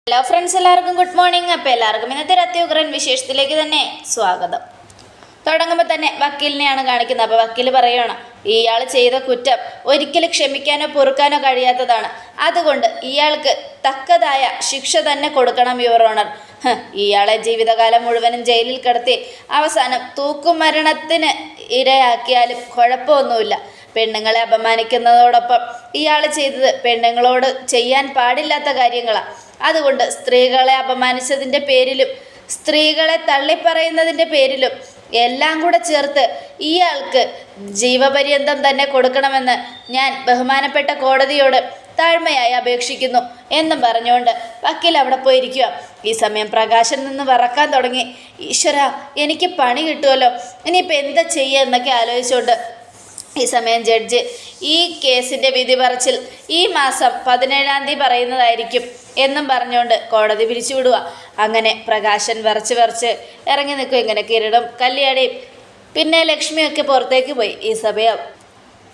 Hello friends, എല്ലാവർക്കും good morning. അപ്പോൾ എല്ലാവർക്കും ഇന്നത്തെ അത്യുഗ്രൻ വിശേഷത്തിലേക്ക് തന്നെ സ്വാഗതം. തുടങ്ങുമ്പോൾ തന്നെ വക്കീലിനെയാണ് കാണിക്കുന്നത്. അപ്പോൾ വക്കീൽ പറയുകയാണ്, ഇയാൾ ചെയ്ത കുറ്റം ഒരിക്കലും ക്ഷമിക്കാനോ പൊറുക്കാനോ കഴിയാത്തതാണ്. അതുകൊണ്ട് ഇയാൾക്ക് തക്കതായ ശിക്ഷ തന്നെ കൊടുക്കണം യുവർ ഓണർ. ഇയാളെ ജീവിതകാലം മുഴുവനും ജയിലിൽ കിടത്തി അവസാനം തൂക്കുമരണത്തിന് ഇരയാക്കിയാലും കുഴപ്പമൊന്നുമില്ല. പെണ്ണുങ്ങളെ അപമാനിക്കുന്നതോടൊപ്പം ഇയാൾ ചെയ്തത് പെണ്ണുങ്ങളോട് ചെയ്യാൻ പാടില്ലാത്ത കാര്യങ്ങളാണ്. അതുകൊണ്ട് സ്ത്രീകളെ അപമാനിച്ചതിൻ്റെ പേരിലും സ്ത്രീകളെ തള്ളിപ്പറയുന്നതിൻ്റെ പേരിലും എല്ലാം കൂടെ ചേർത്ത് ഇയാൾക്ക് ജീവപര്യന്തം തന്നെ കൊടുക്കണമെന്ന് ഞാൻ ബഹുമാനപ്പെട്ട കോടതിയോട് താഴ്മയായി അപേക്ഷിക്കുന്നു എന്നും പറഞ്ഞുകൊണ്ട് വക്കീൽ അവിടെ പോയിരിക്കുക. ഈ സമയം പ്രകാശൻ നിന്ന് വറക്കാൻ തുടങ്ങി. ഈശ്വര, എനിക്ക് പണി കിട്ടുമല്ലോ, ഇനിയിപ്പോൾ എന്താ ചെയ്യുക എന്നൊക്കെ ആലോചിച്ചുകൊണ്ട് ഈ സമയം ജഡ്ജ് ഈ കേസിൻ്റെ വിധി പറച്ചിൽ ഈ മാസം 17-ാം തീയതി പറയുന്നതായിരിക്കും എന്നും പറഞ്ഞുകൊണ്ട് കോടതി പിരിച്ചുവിടുക. അങ്ങനെ പ്രകാശൻ വിറച്ച് ഇറങ്ങി നിൽക്കും. ഇങ്ങനെ കിരീടം, കല്യാണിയും പിന്നെ ലക്ഷ്മിയൊക്കെ പുറത്തേക്ക് പോയി. ഈ സമയം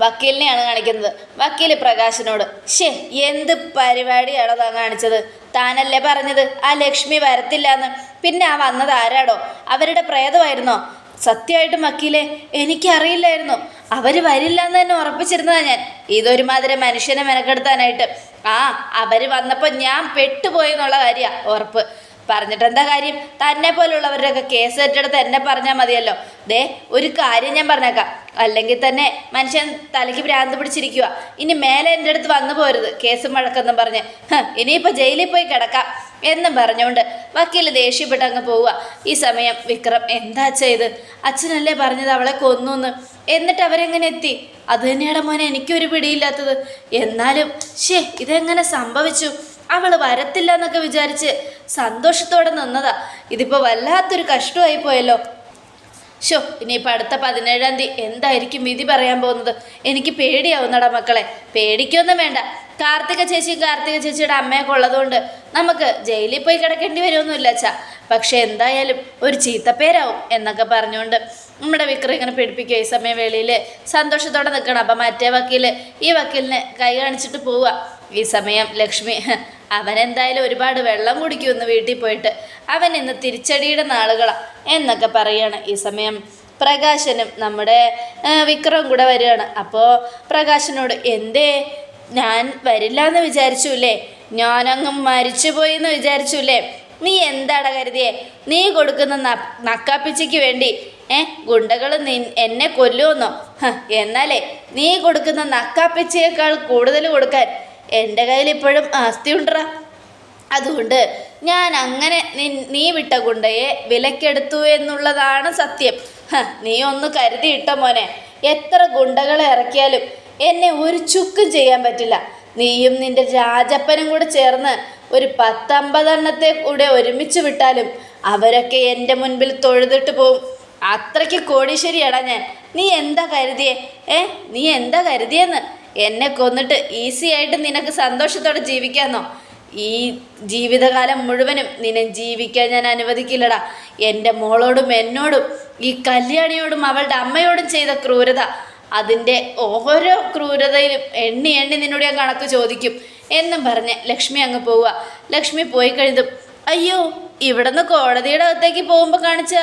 വക്കീലിനെയാണ് കാണിക്കുന്നത്. വക്കീൽ പ്രകാശനോട്, എന്ത് പരിപാടിയാണോ താൻ കാണിച്ചത്? താനല്ലേ പറഞ്ഞത് ആ ലക്ഷ്മി വരത്തില്ല എന്ന്? പിന്നെ ആ വന്നത് ആരാടോ? അവരുടെ പ്രേതമായിരുന്നോ? സത്യമായിട്ടും വക്കീലെ, എനിക്കറിയില്ലായിരുന്നു. അവർ വരില്ല എന്ന് തന്നെ ഉറപ്പിച്ചിരുന്നതാണ് ഞാൻ. ഇതൊരുമാതിരി മനുഷ്യനെ മെനക്കെടുത്താനായിട്ട്. അവർ വന്നപ്പോൾ ഞാൻ പെട്ടുപോയെന്നുള്ള കാര്യമാണ് ഉറപ്പ്. പറഞ്ഞിട്ട് എന്താ കാര്യം? തന്നെ പോലുള്ളവരുടെയൊക്കെ കേസ് ഏറ്റെടുത്ത് എന്നെ പറഞ്ഞാൽ മതിയല്ലോ. ഒരു കാര്യം ഞാൻ പറഞ്ഞേക്കാം, അല്ലെങ്കിൽ തന്നെ മനുഷ്യൻ തലയ്ക്ക് ഭ്രാന്ത് പിടിച്ചിരിക്കുക. ഇനി മേലെ എൻ്റെ അടുത്ത് വന്നു പോരുത് കേസും വഴക്കെന്നും പറഞ്ഞ്. ഇനിയിപ്പോൾ ജയിലിൽ പോയി കിടക്കാം എന്നും പറഞ്ഞുകൊണ്ട് വക്കീൽ ദേഷ്യപ്പെട്ട് അങ്ങ് പോവുക. ഈ സമയം വിക്രം, എന്താ ചെയ്ത്? അച്ഛനല്ലേ പറഞ്ഞത് അവളെ കൊന്നു? എന്നിട്ട് അവരെങ്ങനെ എത്തി? അത് തന്നെയാണ് മോനെ എനിക്കൊരു പിടിയില്ലാത്തത്. എന്നാലും ഇതെങ്ങനെ സംഭവിച്ചു? അവൾ വരത്തില്ല എന്നൊക്കെ വിചാരിച്ച് സന്തോഷത്തോടെ നിന്നതാ. ഇതിപ്പോൾ വല്ലാത്തൊരു കഷ്ടമായി പോയല്ലോ. ഇനിയിപ്പോൾ അടുത്ത 17-ാം തീയതി എന്തായിരിക്കും വിധി പറയാൻ പോകുന്നത്? എനിക്ക് പേടിയാവുന്നടാ മക്കളെ. പേടിക്കൊന്നും വേണ്ട. കാർത്തിക ചേച്ചിയുടെ അമ്മയൊക്കെ ഉള്ളതുകൊണ്ട് നമുക്ക് ജയിലിൽ പോയി കിടക്കേണ്ടി വരുമൊന്നുമില്ല അച്ഛാ. പക്ഷെ എന്തായാലും ഒരു ചീത്തപ്പേരാവും എന്നൊക്കെ പറഞ്ഞുകൊണ്ട് നമ്മുടെ വിക്രം ഇങ്ങനെ പിടിപ്പിക്കുക. ഈ സമയം വെളിയിൽ സന്തോഷത്തോടെ നിൽക്കണം. അപ്പം മറ്റേ വക്കീല് ഈ വക്കീലിനെ കൈ കാണിച്ചിട്ട് പോവുക. ഈ സമയം ലക്ഷ്മി, അവനെന്തായാലും ഒരുപാട് വെള്ളം കുടിക്കുമെന്ന് വീട്ടിൽ പോയിട്ട്, അവൻ ഇന്ന് തിരിച്ചടിയുടെ നാളുകളാണ് എന്നൊക്കെ പറയുകയാണ്. ഈ സമയം പ്രകാശനും നമ്മുടെ വിക്രവും കൂടെ വരികയാണ്. അപ്പോൾ പ്രകാശനോട്, എന്തേ ഞാൻ വരില്ല എന്ന് വിചാരിച്ചുല്ലേ? ഞാനങ്ങ് മരിച്ചുപോയി എന്ന് വിചാരിച്ചുല്ലേ? നീ എന്താടാ കരുതിയേ? നീ കൊടുക്കുന്ന നക്കാപ്പിച്ചയ്ക്ക് വേണ്ടി ഗുണ്ടകൾ എന്നെ കൊല്ലുമെന്നോ? എന്നാലേ നീ കൊടുക്കുന്ന നക്കാപ്പിച്ചയേക്കാൾ കൂടുതൽ കൊടുക്കാൻ എൻ്റെ കയ്യിൽ ഇപ്പോഴും ആസ്തി ഉണ്ടറാ. അതുകൊണ്ട് ഞാൻ അങ്ങനെ നീ വിട്ട ഗുണ്ടയെ വിലക്കെടുത്തു എന്നുള്ളതാണ് സത്യം. നീ ഒന്ന് കരുതിയിട്ടോ മോനെ, എത്ര ഗുണ്ടകളെ ഇറക്കിയാലും എന്നെ ഒരു ചുക്കും ചെയ്യാൻ പറ്റില്ല. നീയും നിൻ്റെ രാജപ്പനും കൂടെ ചേർന്ന് ഒരു 10-50 എണ്ണത്തെ കൂടെ ഒരുമിച്ച് വിട്ടാലും അവരൊക്കെ എൻ്റെ മുൻപിൽ തൊഴുതിട്ട് പോവും. അത്രയ്ക്ക് കോടീശ്വരിയാടാ ഞാൻ. നീ എന്താ കരുതിയെന്ന്? എന്നെ കൊന്നിട്ട് ഈസി ആയിട്ട് നിനക്ക് സന്തോഷത്തോടെ ജീവിക്കാമെന്നോ? ഈ ജീവിതകാലം മുഴുവനും നിന്നെ ജീവിക്കാൻ ഞാൻ അനുവദിക്കില്ലടാ. എൻ്റെ മോളോടും എന്നോടും ഈ കല്യാണിയോടും അവളുടെ അമ്മയോടും ചെയ്ത ക്രൂരത, അതിൻ്റെ ഓരോ ക്രൂരതയിലും എണ്ണി നിന്നോട് ഞാൻ കണക്ക് ചോദിക്കും എന്നും പറഞ്ഞ് ലക്ഷ്മി അങ്ങ് പോവുക. ലക്ഷ്മി പോയി കഴിഞ്ഞതും, അയ്യോ, ഇവിടെ നിന്ന് കോടതിയുടെ അകത്തേക്ക് പോകുമ്പോൾ കാണിച്ച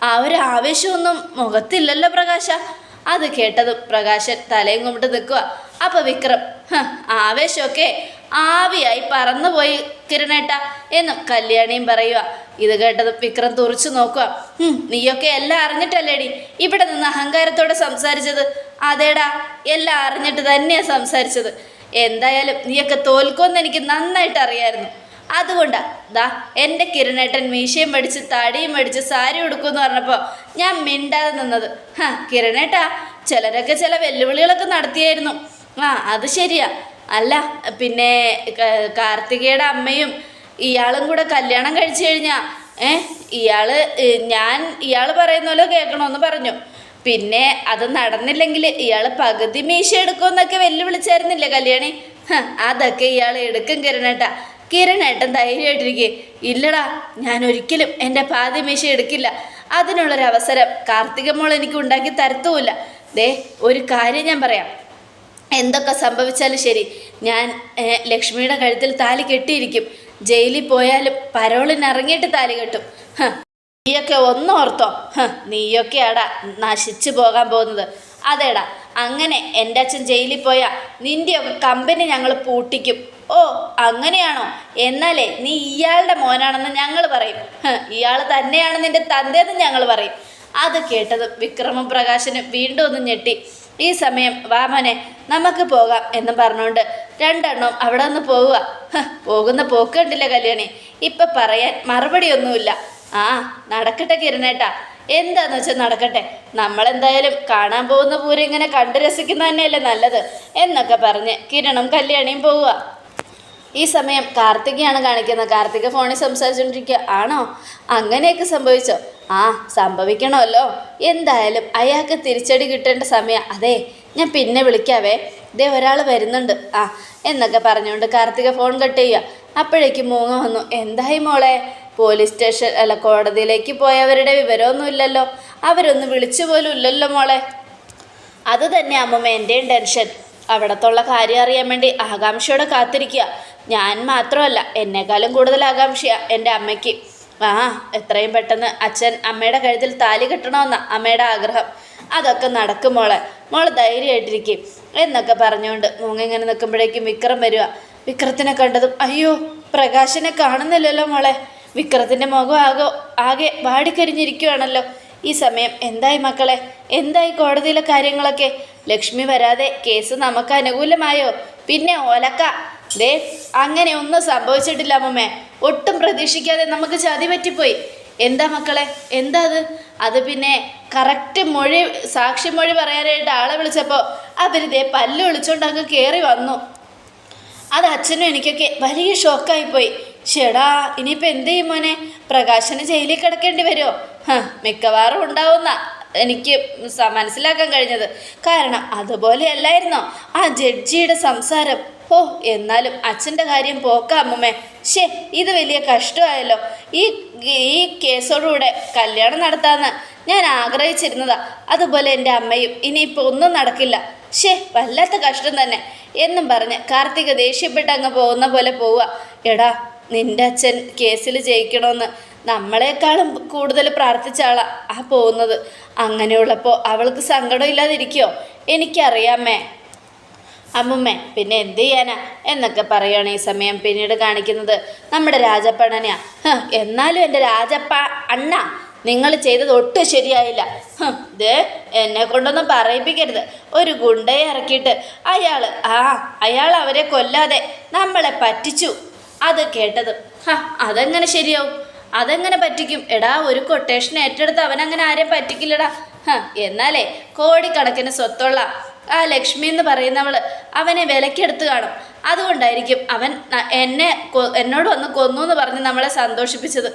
ആ ഒരു ആവേശമൊന്നും മുഖത്തില്ലല്ലോ പ്രകാശ. അത് കേട്ടതും പ്രകാശൻ തലയും കുമ്പിട്ട് നിൽക്കുക. അപ്പോൾ വിക്രം, ആവേശമൊക്കെ ആവിയായി പറന്നുപോയി കിരണേട്ട എന്നും കല്യാണിയും പറയുക. ഇത് കേട്ടതും വിക്രം തുറച്ചു നോക്കുക. നീയൊക്കെ എല്ലാം അറിഞ്ഞിട്ടല്ലേടി ഇവിടെ നിന്ന് അഹങ്കാരത്തോടെ സംസാരിച്ചത്? അതേടാ, എല്ലാം അറിഞ്ഞിട്ട് തന്നെയാണ് സംസാരിച്ചത്. എന്തായാലും നീയൊക്കെ തോൽക്കുമെന്ന് എനിക്ക് നന്നായിട്ട് അറിയായിരുന്നു. അതുകൊണ്ടാ എൻ്റെ കിരണേട്ടൻ മീശയും പഠിച്ച് താടിയും പഠിച്ച് സാരി ഉടുക്കുമെന്ന് പറഞ്ഞപ്പോൾ ഞാൻ മിണ്ടാതെ നിന്നത്. കിരണേട്ടാ, ചിലരൊക്കെ ചില വെല്ലുവിളികളൊക്കെ നടത്തിയായിരുന്നു. അത് ശരിയാ. അല്ല, പിന്നെ കാർത്തികയുടെ അമ്മയും ഇയാളും കൂടെ കല്യാണം കഴിച്ചു കഴിഞ്ഞാൽ ഇയാൾ പറയുന്ന പോലെ കേൾക്കണമെന്ന് പറഞ്ഞു. പിന്നെ അത് നടന്നില്ലെങ്കിൽ ഇയാൾ പകുതി മീശ എടുക്കുമെന്നൊക്കെ വെല്ലുവിളിച്ചായിരുന്നില്ലേ കല്യാണി? അതൊക്കെ ഇയാൾ എടുക്കും കിരണേട്ടാ. കിരണേട്ടൻ ധൈര്യമായിട്ടിരിക്കേ. ഇല്ലടാ, ഞാൻ ഒരിക്കലും എൻ്റെ പാതി മീശ എടുക്കില്ല. അതിനുള്ളൊരവസരം കാർത്തിക മോൾ എനിക്ക് ഉണ്ടാക്കി തരത്തുമില്ല. ഒരു കാര്യം ഞാൻ പറയാം, എന്തൊക്കെ സംഭവിച്ചാലും ശരി, ഞാൻ ലക്ഷ്മിയുടെ കഴുത്തിൽ താലി കെട്ടിയിരിക്കും. ജയിലിൽ പോയാലും പരോളിന് ഇറങ്ങിയിട്ട് താലി കെട്ടും. നീയൊക്കെ ഒന്നോർത്തോ, നീയൊക്കെയാടാ നശിച്ചു പോകാൻ പോകുന്നത്. അതേടാ, അങ്ങനെ എൻ്റെ അച്ഛൻ ജയിലിൽ പോയാൽ നിൻ്റെയൊക്കെ കമ്പനി ഞങ്ങൾ പൂട്ടിക്കും. ഓ അങ്ങനെയാണോ? എന്നാലേ നീ ഇയാളുടെ മോനാണെന്ന് ഞങ്ങൾ പറയും. ഇയാൾ തന്നെയാണ് നിൻ്റെ തന്തേന്ന് ഞങ്ങൾ പറയും. അത് കേട്ടത് വിക്രമും പ്രകാശനും വീണ്ടും ഒന്ന് ഞെട്ടി. ഈ സമയം വാമനെ നമുക്ക് പോകാം എന്ന് പറഞ്ഞുകൊണ്ട് രണ്ടെണ്ണം അവിടെ നിന്ന് പോവുക. പോകുന്ന പോക്ക് കണ്ടില്ല കല്യാണി, ഇപ്പം പറയാൻ മറുപടിയൊന്നുമില്ല. ആ നടക്കട്ടെ കിരണേട്ടാ, എന്താന്ന് വെച്ചാൽ നടക്കട്ടെ. നമ്മളെന്തായാലും കാണാൻ പോകുന്ന പൂരം ഇങ്ങനെ കണ്ടു രസിക്കുന്ന തന്നെയല്ലേ നല്ലത് എന്നൊക്കെ പറഞ്ഞ് കിരണും കല്യാണിയും പോവുക. ഈ സമയം കാർത്തികയാണ് കാണിക്കുന്നത്. കാർത്തിക ഫോണിൽ സംസാരിച്ചുകൊണ്ടിരിക്കുക. ആണോ, അങ്ങനെയൊക്കെ സംഭവിച്ചോ? ആ സംഭവിക്കണമല്ലോ, എന്തായാലും അയാൾക്ക് തിരിച്ചടി കിട്ടേണ്ട സമയം. അതെ ഞാൻ പിന്നെ വിളിക്കാവേ, ദേ ഒരാൾ വരുന്നുണ്ട് ആ എന്നൊക്കെ പറഞ്ഞുകൊണ്ട് കാർത്തിക ഫോൺ കട്ട് ചെയ്യുക. അപ്പോഴേക്കും മൂങ്ങ വന്നു. എന്തായി മോളെ? പോലീസ് സ്റ്റേഷൻ അല്ല കോടതിയിലേക്ക് പോയവരുടെ വിവരമൊന്നുമില്ലല്ലോ, അവരൊന്നും വിളിച്ചു പോലും ഇല്ലല്ലോ മോളെ. അത് തന്നെ അമ്മമ്മ എൻ്റെയും ടെൻഷൻ. അവിടത്തുള്ള കാര്യം അറിയാൻ വേണ്ടി ആകാംക്ഷയോടെ കാത്തിരിക്കുക. ഞാൻ മാത്രമല്ല, എന്നെക്കാളും കൂടുതൽ ആകാംക്ഷയാണ് എൻ്റെ അമ്മയ്ക്ക്. ആ എത്രയും പെട്ടെന്ന് അച്ഛൻ അമ്മയുടെ കഴുത്തിൽ താലി കെട്ടണമെന്നാണ് അമ്മയുടെ ആഗ്രഹം. അതൊക്കെ നടക്കും മോളെ, മോള് ധൈര്യമായിട്ടിരിക്കും എന്നൊക്കെ പറഞ്ഞുകൊണ്ട് മൂങ്ങ ഇങ്ങനെ നിൽക്കുമ്പോഴേക്കും വിക്രം വരിക. വിക്രത്തിനെ കണ്ടതും അയ്യോ പ്രകാശനെ കാണുന്നില്ലല്ലോ മോളെ. വിക്രത്തിൻ്റെ മുഖം ആകെ വാടിക്കരിഞ്ഞിരിക്കുകയാണല്ലോ. ഈ സമയം എന്തായി മക്കളെ, എന്തായി കോടതിയിലെ കാര്യങ്ങളൊക്കെ? ലക്ഷ്മി വരാതെ കേസ് നമുക്ക് അനുകൂലമായോ? പിന്നെ ഓലക്ക ദേ അങ്ങനെ ഒന്നും സംഭവിച്ചിട്ടില്ല അമ്മമ്മേ. ഒട്ടും പ്രതീക്ഷിക്കാതെ നമുക്ക് ചതി പറ്റിപ്പോയി. എന്താ മക്കളെ, എന്താ അത് പിന്നെ കറക്റ്റ് മൊഴി സാക്ഷി മൊഴി പറയാനായിട്ട് ആളെ വിളിച്ചപ്പോൾ അവരിതേ പല്ല് വിളിച്ചോണ്ട് അങ്ങ് കയറി വന്നു. അത് അച്ഛനും എനിക്കൊക്കെ വലിയ ഷോക്കായിപ്പോയി. ചേടാ ഇനിയിപ്പോൾ എന്ത് ചെയ്യും മോനെ? പ്രകാശന് ജയിലിൽ കിടക്കേണ്ടി വരുമോ? മിക്കവാറും ഉണ്ടാവുന്ന എനിക്ക് മനസ്സിലാക്കാൻ കഴിഞ്ഞത്. കാരണം അതുപോലെയല്ലായിരുന്നോ ആ ജഡ്ജിയുടെ സംസാരം? ഓ എന്നാലും അച്ഛൻ്റെ കാര്യം പോക്കാം അമ്മമ്മേ. ഇത് വലിയ കഷ്ടമായല്ലോ. ഈ കേസോടുകൂടെ കല്യാണം നടത്താമെന്ന് ഞാൻ ആഗ്രഹിച്ചിരുന്നതാ. അതുപോലെ എൻ്റെ അമ്മയും. ഇനിയിപ്പോൾ ഒന്നും നടക്കില്ല. വല്ലാത്ത കഷ്ടം തന്നെ എന്നും പറഞ്ഞ് കാർത്തിക ദേഷ്യപ്പെട്ട് അങ്ങ് പോകുന്ന പോലെ പോവുക. എടാ നിൻ്റെ അച്ഛൻ കേസിൽ ജയിക്കണമെന്ന് നമ്മളെക്കാളും കൂടുതൽ പ്രാർത്ഥിച്ച ആളാ ആ പോകുന്നത്. അങ്ങനെയുള്ളപ്പോൾ അവൾക്ക് സങ്കടം ഇല്ലാതിരിക്കുമോ? എനിക്കറിയാമേ അമ്മുമ്മേ, പിന്നെ എന്ത് ചെയ്യാനാ എന്നൊക്കെ പറയുകയാണ്. ഈ സമയം പിന്നീട് കാണിക്കുന്നത് നമ്മുടെ രാജപ്പണ്ണനെയാ. എന്നാലും എൻ്റെ രാജപ്പ അണ്ണ, നിങ്ങൾ ചെയ്തത് ഒട്ടും ശരിയായില്ല. ഇത് എന്നെ കൊണ്ടൊന്നും പറയിപ്പിക്കരുത്. ഒരു ഗുണ്ടയെ ഇറക്കിയിട്ട് അയാൾ അവരെ കൊല്ലാതെ നമ്മളെ പറ്റിച്ചു. അത് കേട്ടത് അതെങ്ങനെ ശരിയാവും? അതെങ്ങനെ പറ്റിക്കും? എടാ ഒരു കൊട്ടേഷൻ ഏറ്റെടുത്ത് അവനങ്ങനെ ആരെയും പറ്റിക്കില്ലടാ. എന്നാലേ കോടിക്കണക്കിന് സ്വത്തുള്ള ആ ലക്ഷ്മി എന്ന് പറയുന്നവൾ അവനെ വിലക്കെടുത്ത് കാണും. അതുകൊണ്ടായിരിക്കും അവൻ എന്നോട് വന്ന് കൊന്നു എന്ന് പറഞ്ഞ് നമ്മളെ സന്തോഷിപ്പിച്ചത്.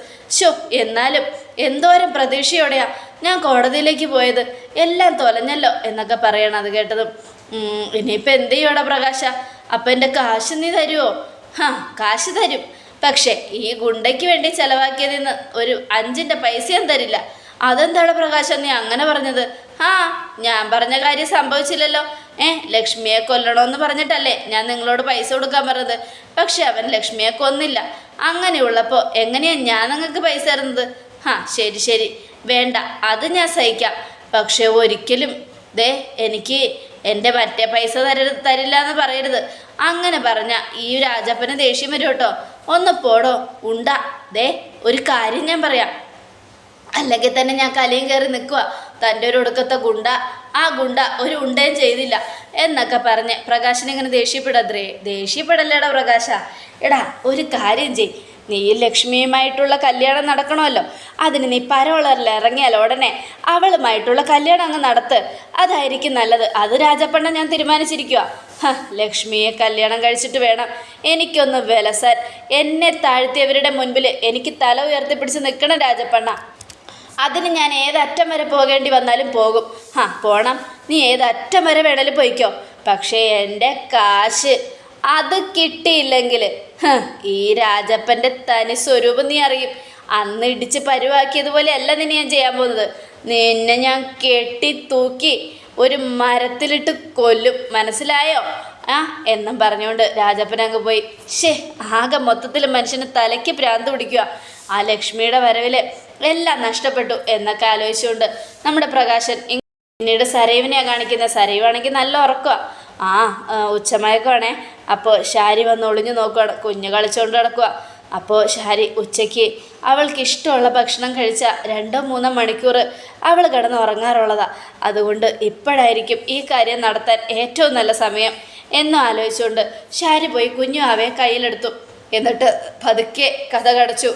എന്നാലും എന്തോരം പ്രതീക്ഷയോടെയാ ഞാൻ കോടതിയിലേക്ക് പോയത്. എല്ലാം തൊലഞ്ഞല്ലോ എന്നൊക്കെ പറയണം. അത് കേട്ടതും ഇനിയിപ്പോൾ എന്ത് ചെയ്യോടാ പ്രകാശ? അപ്പം എൻ്റെ കാശ് നീ തരുമോ? കാശ് തരും, പക്ഷേ ഈ ഗുണ്ടയ്ക്ക് വേണ്ടി ചിലവാക്കിയതിൽ നിന്ന് ഒരു 5 പൈസയും തരില്ല. അതെന്താണ് പ്രകാശം നീ അങ്ങനെ പറഞ്ഞത്? ഞാൻ പറഞ്ഞ കാര്യം സംഭവിച്ചില്ലല്ലോ. ലക്ഷ്മിയെ കൊല്ലണമെന്ന് പറഞ്ഞിട്ടല്ലേ ഞാൻ നിങ്ങളോട് പൈസ കൊടുക്കാൻ പറഞ്ഞത്. പക്ഷെ അവൻ ലക്ഷ്മിയെ കൊന്നില്ല. അങ്ങനെയുള്ളപ്പോൾ എങ്ങനെയാണ് ഞാൻ നിങ്ങൾക്ക് പൈസ തരുന്നത്? ശരി വേണ്ട, അത് ഞാൻ സഹിക്കാം. പക്ഷെ ഒരിക്കലും എനിക്ക് എൻ്റെ മറ്റേ പൈസ തരില്ല എന്ന് പറയരുത്. അങ്ങനെ പറഞ്ഞാൽ ഈ രാജപ്പന് ദേഷ്യം വരും കേട്ടോ. ഒന്ന് പോടോ ഉണ്ടാ. ഒരു കാര്യം ഞാൻ പറയാം, അല്ലെങ്കിൽ തന്നെ ഞാൻ കലിയും കയറി നിൽക്കുക. തൻ്റെ ഒരു ഒടുക്കത്തെ ഗുണ്ട, ആ ഗുണ്ട ഒരു ഉണ്ടയും ചെയ്തില്ല എന്നൊക്കെ പറഞ്ഞ് പ്രകാശിനിങ്ങനെ ദേഷ്യപ്പെടല്ലേടാ പ്രകാശ. എടാ ഒരു കാര്യം ചെയ്, നീ ലക്ഷ്മിയുമായിട്ടുള്ള കല്യാണം നടക്കണമല്ലോ. അതിന് നീ പരോളറിൽ ഇറങ്ങിയാൽ ഉടനെ അവളുമായിട്ടുള്ള കല്യാണം അങ്ങ് നടത്ത്. അതായിരിക്കും നല്ലത്. അത് രാജപ്പണ്ണ ഞാൻ തീരുമാനിച്ചിരിക്കുക. ലക്ഷ്മിയെ കല്യാണം കഴിച്ചിട്ട് വേണം എനിക്കൊന്ന് വിലസാൻ. എന്നെ താഴ്ത്തിയവരുടെ മുൻപിൽ എനിക്ക് തല ഉയർത്തിപ്പിടിച്ച് നിൽക്കണം രാജപ്പണ്ണ. അതിന് ഞാൻ ഏതറ്റം വരെ പോകേണ്ടി വന്നാലും പോകും. പോണം, നീ ഏതറ്റം വരെ വേണേലും പോയിക്കോ. പക്ഷേ എൻ്റെ കാശ് അത് കിട്ടിയില്ലെങ്കിൽ ഈ രാജപ്പൻ്റെ തനി സ്വരൂപം നീ അറിയും. അന്ന് ഇടിച്ച് പരുവാക്കിയതുപോലെ അല്ല നിന്നെ ഞാൻ ചെയ്യാൻ പോകുന്നത്. നിന്നെ ഞാൻ കെട്ടി തൂക്കി ഒരു മരത്തിലിട്ട് കൊല്ലും, മനസ്സിലായോ? ആ എന്നും പറഞ്ഞുകൊണ്ട് രാജപ്പൻ അങ്ങ് പോയി. ആകെ മൊത്തത്തിൽ മനുഷ്യന് തലയ്ക്ക് ഭ്രാന്ത് പിടിക്കുക. ആ ലക്ഷ്മിയുടെ വരവിൽ എല്ലാം നഷ്ടപ്പെട്ടു എന്നൊക്കെ ആലോചിച്ചുകൊണ്ട് നമ്മുടെ പ്രകാശൻ പിന്നീട് സരയുവിനെയാണ് കാണിക്കുന്നത്. സരയുവാണെങ്കിൽ നല്ല ഉറക്കുക. ഉച്ചമയക്കമാണേ. അപ്പോൾ ശാരി വന്ന് ഒളിഞ്ഞു നോക്കുകയാണ്. കുഞ്ഞ് കളിച്ചുകൊണ്ട് കിടക്കുക. അപ്പോൾ ശാരി ഉച്ചയ്ക്ക് അവൾക്ക് ഇഷ്ടമുള്ള ഭക്ഷണം കഴിച്ച 2-3 മണിക്കൂർ അവൾ കിടന്ന് ഉറങ്ങാറുള്ളതാണ്. അതുകൊണ്ട് ഇപ്പോഴായിരിക്കും ഈ കാര്യം നടത്താൻ ഏറ്റവും നല്ല സമയം എന്നും ആലോചിച്ചുകൊണ്ട് ശാരി പോയി കുഞ്ഞു അവയെ കയ്യിലെടുത്തു. എന്നിട്ട് പതുക്കെ കഥ കടച്ചു.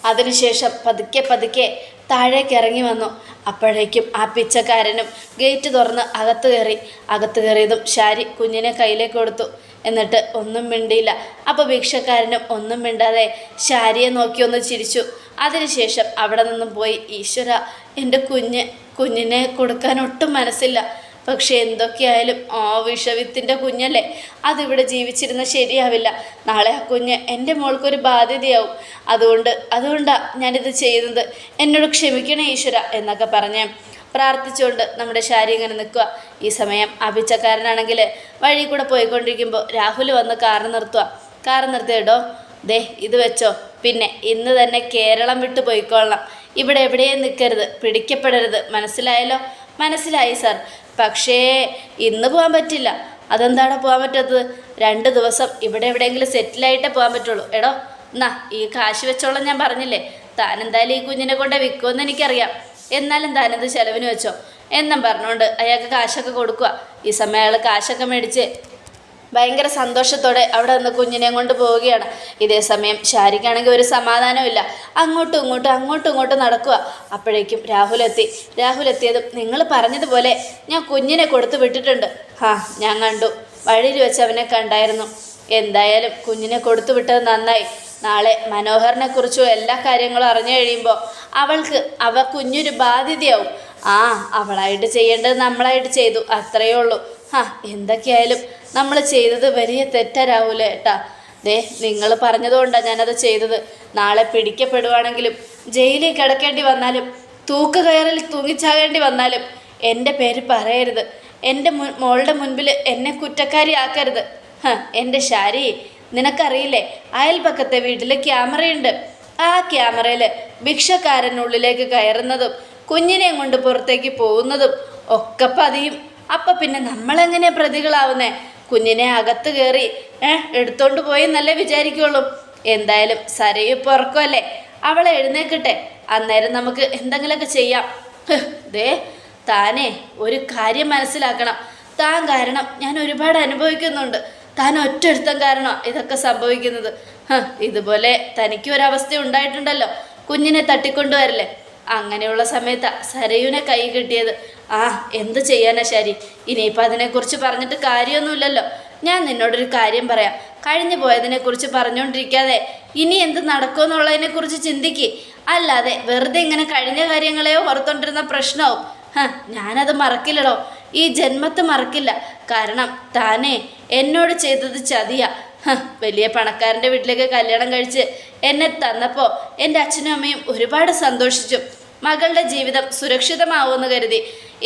അതിനുശേഷം പതുക്കെ താഴേക്ക് ഇറങ്ങി വന്നു. അപ്പോഴേക്കും ആ പിച്ചക്കാരനും ഗേറ്റ് തുറന്ന് അകത്ത് കയറിയതും ശാരി കുഞ്ഞിനെ കയ്യിലേക്ക് കൊടുത്തു. എന്നിട്ട് ഒന്നും മിണ്ടിയില്ല. അപ്പോൾ ഭിക്ഷക്കാരനും ഒന്നും മിണ്ടാതെ ശാരിയെ നോക്കി ഒന്ന് ചിരിച്ചു. അതിനുശേഷം അവിടെ നിന്നും പോയി. ഈശ്വര, എൻ്റെ കുഞ്ഞിനെ കൊടുക്കാൻ ഒട്ടും മനസ്സില്ല. പക്ഷെ എന്തൊക്കെയായാലും ആ വിഷവിത്തിൻ്റെ കുഞ്ഞല്ലേ, അതിവിടെ ജീവിച്ചിരുന്ന ശരിയാവില്ല. നാളെ ആ കുഞ്ഞ് എൻ്റെ മോൾക്കൊരു ബാധ്യതയാവും. അതുകൊണ്ടാണ് ഞാനിത് ചെയ്യുന്നത്. എന്നോട് ക്ഷമിക്കണേ ഈശ്വര എന്നൊക്കെ പറഞ്ഞ് പ്രാർത്ഥിച്ചുകൊണ്ട് നമ്മുടെ ശാരി ഇങ്ങനെ നിൽക്കുക. ഈ സമയം അഭിച്ചക്കാരനാണെങ്കിൽ വഴി കൂടെ പോയിക്കൊണ്ടിരിക്കുമ്പോൾ രാഹുൽ വന്ന് കാറ് നിർത്തിയിടോ, ദേ ഇത് വെച്ചോ. പിന്നെ ഇന്ന് തന്നെ കേരളം വിട്ട് പോയിക്കൊള്ളണം. ഇവിടെ എവിടെയും നിൽക്കരുത്, പിടിക്കപ്പെടരുത്. മനസ്സിലായല്ലോ? മനസ്സിലായി സാർ. പക്ഷേ ഇന്ന് പോകാൻ പറ്റില്ല. അതെന്താണ് പോകാൻ പറ്റാത്തത്? 2 ദിവസം ഇവിടെ എവിടെയെങ്കിലും സെറ്റിലായിട്ടേ പോകാൻ പറ്റുള്ളൂ. എടോ എന്നാ ഈ കാശ് വെച്ചോളാം. ഞാൻ പറഞ്ഞില്ലേ, താൻ എന്തായാലും ഈ കുഞ്ഞിനെ കൊണ്ട് വിൽക്കുമെന്ന് എനിക്കറിയാം. എന്നാലും താനിത് ചിലവിന് വെച്ചോ എന്നും പറഞ്ഞുകൊണ്ട് അയാൾക്ക് കാശൊക്കെ കൊടുക്കുക. ഈ സമയം അയാൾ കാശൊക്കെ മേടിച്ച് ഭയങ്കര സന്തോഷത്തോടെ അവിടെ നിന്ന് കുഞ്ഞിനെയും കൊണ്ട് പോവുകയാണ്. ഇതേ സമയം ശാരിക്കാണെങ്കിൽ ഒരു സമാധാനമില്ല. അങ്ങോട്ടും ഇങ്ങോട്ടും നടക്കുക. അപ്പോഴേക്കും രാഹുലെത്തിയതും നിങ്ങൾ പറഞ്ഞതുപോലെ ഞാൻ കുഞ്ഞിനെ കൊടുത്തു വിട്ടിട്ടുണ്ട്. ഞാൻ കണ്ടു, വഴിയിൽ വെച്ച് അവനെ കണ്ടായിരുന്നു. എന്തായാലും കുഞ്ഞിനെ കൊടുത്തു വിട്ടത് നന്നായി. നാളെ മനോഹറിനെക്കുറിച്ചും എല്ലാ കാര്യങ്ങളും അറിഞ്ഞു കഴിയുമ്പോൾ അവ കുഞ്ഞൊരു ബാധ്യതയാവും. അവളായിട്ട് ചെയ്യേണ്ടത് നമ്മളായിട്ട് ചെയ്തു, അത്രയേ ഉള്ളൂ. എന്തൊക്കെയായാലും നമ്മൾ ചെയ്തത് വലിയ തെറ്റരാവൂലേ ഏട്ടാ. നിങ്ങൾ പറഞ്ഞതുകൊണ്ടാണ് ഞാനത് ചെയ്തത്. നാളെ പിടിക്കപ്പെടുവാണെങ്കിലും ജയിലിൽ കിടക്കേണ്ടി വന്നാലും തൂക്കുകയറിൽ തൂങ്ങിച്ചാകേണ്ടി വന്നാലും എൻ്റെ പേര് പറയരുത്. എൻ്റെ മോളുടെ മുൻപിൽ എന്നെ കുറ്റക്കാരിയാക്കരുത്. എൻ്റെ ശാരി, നിനക്കറിയില്ലേ, അയൽപക്കത്തെ വീട്ടിൽ ക്യാമറയുണ്ട്. ആ ക്യാമറയിൽ ഭിക്ഷക്കാരനുള്ളിലേക്ക് കയറുന്നതും കുഞ്ഞിനെയും കൊണ്ട് പുറത്തേക്ക് പോകുന്നതും ഒക്കെ പതിയും. അപ്പം പിന്നെ നമ്മളെങ്ങനെ പ്രതികളാവുന്നേ? കുഞ്ഞിനെ അകത്ത് കയറി എടുത്തോണ്ട് പോയി എന്നല്ലേ വിചാരിക്കുള്ളൂ. എന്തായാലും സരയു പുറക്കുമല്ലേ, അവളെ എഴുന്നേക്കട്ടെ. അന്നേരം നമുക്ക് എന്തെങ്കിലുമൊക്കെ ചെയ്യാം. താനേ ഒരു കാര്യം മനസ്സിലാക്കണം. താൻ കാരണം ഞാൻ ഒരുപാട് അനുഭവിക്കുന്നുണ്ട്. താൻ ഒറ്റൊരുത്തം കാരണം ഇതൊക്കെ സംഭവിക്കുന്നത്. ഇതുപോലെ തനിക്ക് ഒരവസ്ഥ ഉണ്ടായിട്ടുണ്ടല്ലോ, കുഞ്ഞിനെ തട്ടിക്കൊണ്ടുവരില്ലേ? അങ്ങനെയുള്ള സമയത്താണ് സരയുവിനെ കൈ കിട്ടിയത്. എന്ത് ചെയ്യാനാ ശരി, ഇനിയിപ്പോൾ അതിനെക്കുറിച്ച് പറഞ്ഞിട്ട് കാര്യമൊന്നുമില്ലല്ലോ. ഞാൻ നിന്നോടൊരു കാര്യം പറയാം. കഴിഞ്ഞു പോയതിനെക്കുറിച്ച് പറഞ്ഞുകൊണ്ടിരിക്കാതെ ഇനി എന്ത് നടക്കുമെന്നുള്ളതിനെക്കുറിച്ച് ചിന്തിക്കുക. അല്ലാതെ വെറുതെ ഇങ്ങനെ കഴിഞ്ഞ കാര്യങ്ങളെയോ ഓർത്തുകൊണ്ടിരുന്ന പ്രശ്നവും ഞാനത് മറക്കില്ലടോ, ഈ ജന്മത്ത് മറക്കില്ല. കാരണം താനേ എന്നോട് ചെയ്തത് ചതിയാ. വലിയ പണക്കാരൻ്റെ വീട്ടിലേക്ക് കല്യാണം കഴിച്ച് എന്നെ തന്നപ്പോൾ എൻ്റെ അച്ഛനും അമ്മയും ഒരുപാട് സന്തോഷിച്ചു. മകളുടെ ജീവിതം സുരക്ഷിതമാവുമെന്ന് കരുതി.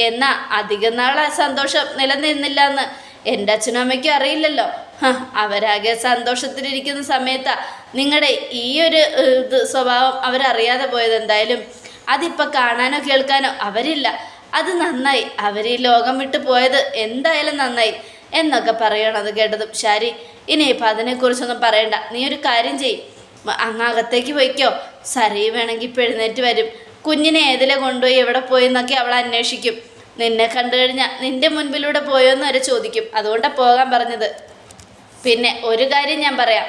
എന്നാൽ അധികം നാൾ ആ സന്തോഷം നിലനിന്നില്ല എന്ന് എൻ്റെ അച്ഛനും അമ്മയ്ക്കും അറിയില്ലല്ലോ. അവരാകെ സന്തോഷത്തിലിരിക്കുന്ന സമയത്താണ് നിങ്ങളുടെ ഈ ഒരു സ്വഭാവം അവരറിയാതെ പോയത്. എന്തായാലും അതിപ്പോൾ കാണാനോ കേൾക്കാനോ അവരില്ല. അത് നന്നായി. അവർ ഈ ലോകം വിട്ട് പോയത് എന്തായാലും നന്നായി എന്നൊക്കെ പറയണം. അത് കേട്ടതും ശാരി, ഇനിയിപ്പോൾ അതിനെക്കുറിച്ചൊന്നും പറയണ്ട. നീ ഒരു കാര്യം ചെയ്യും, അങ്ങകത്തേക്ക് പോയിക്കോ. സരയു വേണമെങ്കിൽ ഇപ്പോൾ എഴുന്നേറ്റ് വരും. കുഞ്ഞിനെ ഏതിലെ കൊണ്ടുപോയി എവിടെ പോയി എന്നൊക്കെ അവൾ അന്വേഷിക്കും. നിന്നെ കണ്ടു കഴിഞ്ഞാൽ നിൻ്റെ മുൻപിലൂടെ പോയോന്ന് വരെ ചോദിക്കും. അതുകൊണ്ടാണ് പോകാൻ പറഞ്ഞത്. പിന്നെ ഒരു കാര്യം ഞാൻ പറയാം.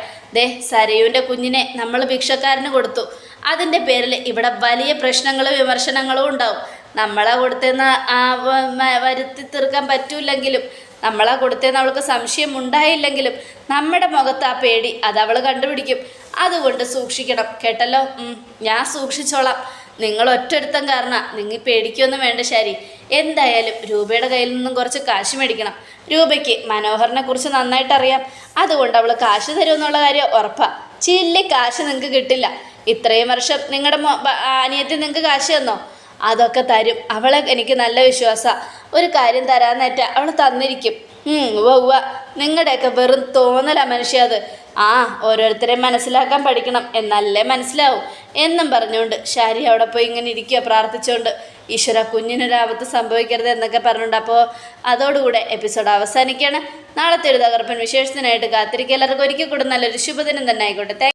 സരയുവിൻ്റെ കുഞ്ഞിനെ നമ്മൾ ഭിക്ഷക്കാരന് കൊടുത്തു. അതിൻ്റെ പേരിൽ ഇവിടെ വലിയ പ്രശ്നങ്ങളും വിമർശനങ്ങളും ഉണ്ടാവും. നമ്മളാ കൊടുത്തെന്ന് വരുത്തി തീർക്കാൻ പറ്റൂലെങ്കിലും, നമ്മളാ കൊടുത്തതെന്ന് അവൾക്ക് സംശയം ഉണ്ടായില്ലെങ്കിലും നമ്മുടെ മുഖത്ത് ആ പേടി അതവൾ കണ്ടുപിടിക്കും. അതുകൊണ്ട് സൂക്ഷിക്കണം കേട്ടല്ലോ. ഞാൻ സൂക്ഷിച്ചോളാം. നിങ്ങൾ ഒറ്റൊരുത്തം കാരണം നിങ്ങൾ പേടിക്കൊന്നും വേണ്ട ശരി. എന്തായാലും രൂപയുടെ കയ്യിൽ നിന്നും കുറച്ച് കാശ് മേടിക്കണം. രൂപയ്ക്ക് മനോഹറിനെ കുറിച്ച് നന്നായിട്ട് അറിയാം. അതുകൊണ്ട് അവൾ കാശ് തരുമെന്നുള്ള കാര്യം ഉറപ്പാണ്. ചില്ലി കാശ് നിങ്ങൾക്ക് കിട്ടില്ല. ഇത്രയും വർഷം നിങ്ങളുടെ അനിയത്തി നിങ്ങൾക്ക് കാശ് തന്നോ? അതൊക്കെ തരും. അവളെ എനിക്ക് നല്ല വിശ്വാസമാണ്. ഒരു കാര്യം തരാന്നേറ്റ അവൾ തന്നിരിക്കും. ഉവ്വ നിങ്ങളുടെയൊക്കെ വെറും തോന്നലാ മനുഷ്യ അത്. ആ ഓരോരുത്തരെ മനസ്സിലാക്കാൻ പഠിക്കണം, എന്നല്ലേ മനസ്സിലാവും എന്നും പറഞ്ഞുകൊണ്ട് ശാരി അവിടെ പോയി ഇങ്ങനെ ഇരിക്കുക പ്രാർത്ഥിച്ചുകൊണ്ട്. ഈശ്വര, കുഞ്ഞിനൊരാപത്ത് സംഭവിക്കരുത് എന്നൊക്കെ പറഞ്ഞുകൊണ്ട്. അപ്പോൾ അതോടുകൂടെ എപ്പിസോഡ് അവസാനിക്കുകയാണ്. നാളത്തെ ഒരു തകർപ്പൻ വിശേഷത്തിനായിട്ട് കാത്തിരിക്കുക. എല്ലാവർക്കും ഒരിക്കൽ കൂടെ നല്ലൊരു ശുഭദിനം തന്നെ ആയിക്കോട്ടെ.